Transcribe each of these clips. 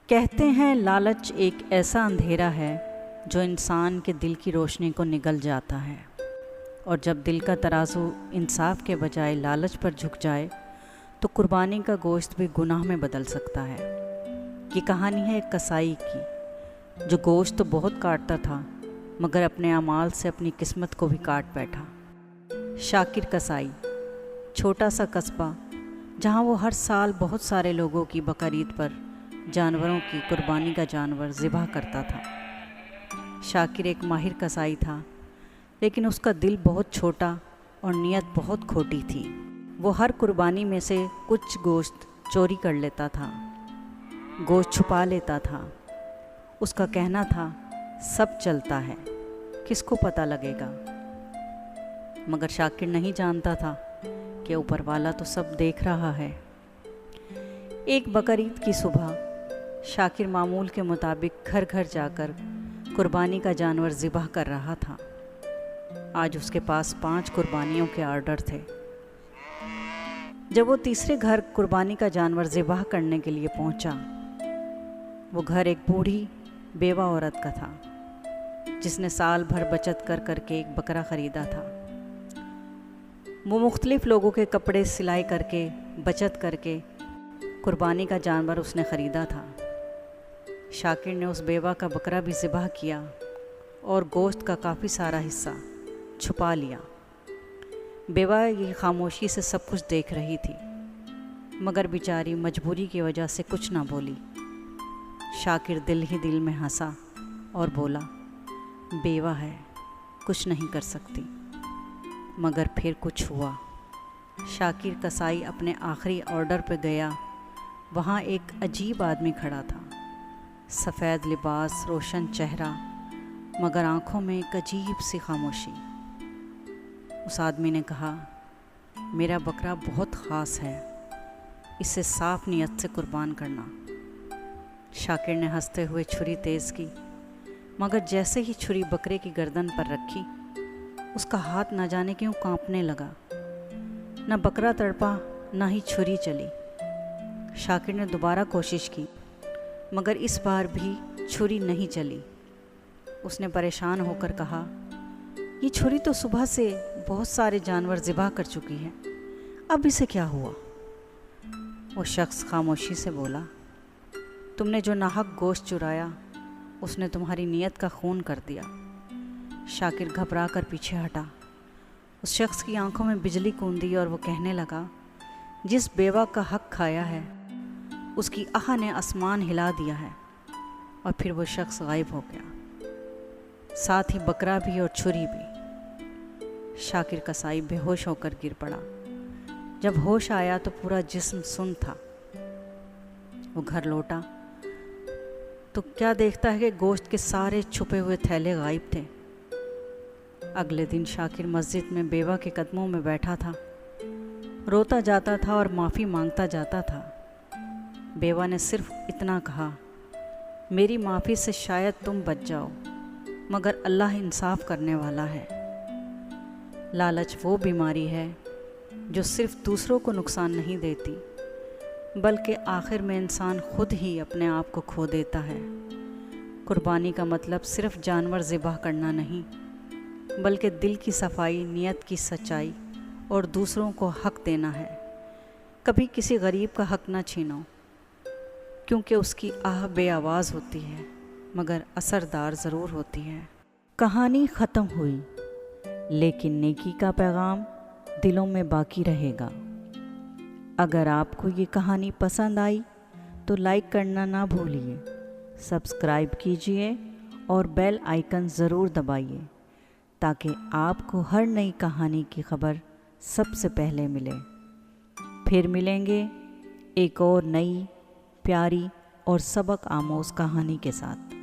کہتے ہیں لالچ ایک ایسا اندھیرا ہے جو انسان کے دل کی روشنی کو نگل جاتا ہے، اور جب دل کا ترازو انصاف کے بجائے لالچ پر جھک جائے تو قربانی کا گوشت بھی گناہ میں بدل سکتا ہے۔ یہ کہانی ہے ایک کسائی کی جو گوشت تو بہت کاٹتا تھا مگر اپنے اعمال سے اپنی قسمت کو بھی کاٹ بیٹھا۔ شاکر کسائی، چھوٹا سا قصبہ جہاں وہ ہر سال بہت سارے لوگوں کی بقرعید پر جانوروں کی قربانی کا جانور ذبح کرتا تھا۔ شاکر ایک ماہر کسائی تھا، لیکن اس کا دل بہت چھوٹا اور نیت بہت کھوٹی تھی۔ وہ ہر قربانی میں سے کچھ گوشت چوری کر لیتا تھا، گوشت چھپا لیتا تھا۔ اس کا کہنا تھا سب چلتا ہے، کس کو پتہ لگے گا؟ مگر شاکر نہیں جانتا تھا کہ اوپر والا تو سب دیکھ رہا ہے۔ ایک بقرعید کی صبح شاکر معمول کے مطابق گھر گھر جا کر قربانی کا جانور ذبح کر رہا تھا۔ آج اس کے پاس 5 قربانیوں کے آرڈر تھے۔ جب وہ تیسرے گھر قربانی کا جانور ذبح کرنے کے لیے پہنچا، وہ گھر ایک بوڑھی بیوہ عورت کا تھا جس نے سال بھر بچت کر کر کے ایک بکرا خریدا تھا۔ وہ مختلف لوگوں کے کپڑے سلائی کر کے بچت کر کے قربانی کا جانور اس نے خریدا تھا۔ شاکر نے اس بیوہ کا بکرا بھی ذبح کیا اور گوشت کا کافی سارا حصہ چھپا لیا۔ بیوہ یہ خاموشی سے سب کچھ دیکھ رہی تھی، مگر بیچاری مجبوری کی وجہ سے کچھ نہ بولی۔ شاکر دل ہی دل میں ہنسا اور بولا، بیوہ ہے، کچھ نہیں کر سکتی۔ مگر پھر کچھ ہوا۔ شاکر کسائی اپنے آخری آرڈر پہ گیا۔ وہاں ایک عجیب آدمی کھڑا تھا، سفید لباس، روشن چہرہ، مگر آنکھوں میں ایک عجیب سی خاموشی۔ اس آدمی نے کہا، میرا بکرا بہت خاص ہے، اسے صاف نیت سے قربان کرنا۔ شاکر نے ہنستے ہوئے چھری تیز کی، مگر جیسے ہی چھری بکرے کی گردن پر رکھی، اس کا ہاتھ نہ جانے کیوں کانپنے لگا۔ نہ بکرا تڑپا نہ ہی چھری چلی۔ شاکر نے دوبارہ کوشش کی، مگر اس بار بھی چھری نہیں چلی۔ اس نے پریشان ہو کر کہا، یہ چھری تو صبح سے بہت سارے جانور ذبح کر چکی ہے، اب اسے کیا ہوا؟ وہ شخص خاموشی سے بولا، تم نے جو ناحق گوشت چرایا، اس نے تمہاری نیت کا خون کر دیا۔ شاکر گھبرا کر پیچھے ہٹا۔ اس شخص کی آنکھوں میں بجلی کوندی اور وہ کہنے لگا، جس بیوہ کا حق کھایا ہے اس کی آہ نے آسمان ہلا دیا ہے۔ اور پھر وہ شخص غائب ہو گیا، ساتھ ہی بکرا بھی اور چھری بھی۔ شاکر کسائی بے ہوش ہو کر گر پڑا۔ جب ہوش آیا تو پورا جسم سن تھا۔ وہ گھر لوٹا تو کیا دیکھتا ہے کہ گوشت کے سارے چھپے ہوئے تھیلے غائب تھے۔ اگلے دن شاکر مسجد میں بیوہ کے قدموں میں بیٹھا تھا، روتا جاتا تھا اور معافی مانگتا جاتا تھا۔ بیوہ نے صرف اتنا کہا، میری معافی سے شاید تم بچ جاؤ، مگر اللہ انصاف کرنے والا ہے۔ لالچ وہ بیماری ہے جو صرف دوسروں کو نقصان نہیں دیتی، بلکہ آخر میں انسان خود ہی اپنے آپ کو کھو دیتا ہے۔ قربانی کا مطلب صرف جانور ذبح کرنا نہیں، بلکہ دل کی صفائی، نیت کی سچائی اور دوسروں کو حق دینا ہے۔ کبھی کسی غریب کا حق نہ چھینو، کیونکہ اس کی آہ بے آواز ہوتی ہے مگر اثردار ضرور ہوتی ہے۔ کہانی ختم ہوئی، لیکن نیکی کا پیغام دلوں میں باقی رہے گا۔ اگر آپ کو یہ کہانی پسند آئی تو لائک کرنا نہ بھولیے، سبسکرائب کیجیے اور بیل آئیکن ضرور دبائیے تاکہ آپ کو ہر نئی کہانی کی خبر سب سے پہلے ملے۔ پھر ملیں گے ایک اور نئی، پیاری اور سبق آموز کہانی کے ساتھ۔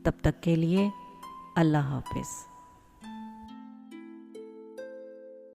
تب تک کے لیے اللہ حافظ۔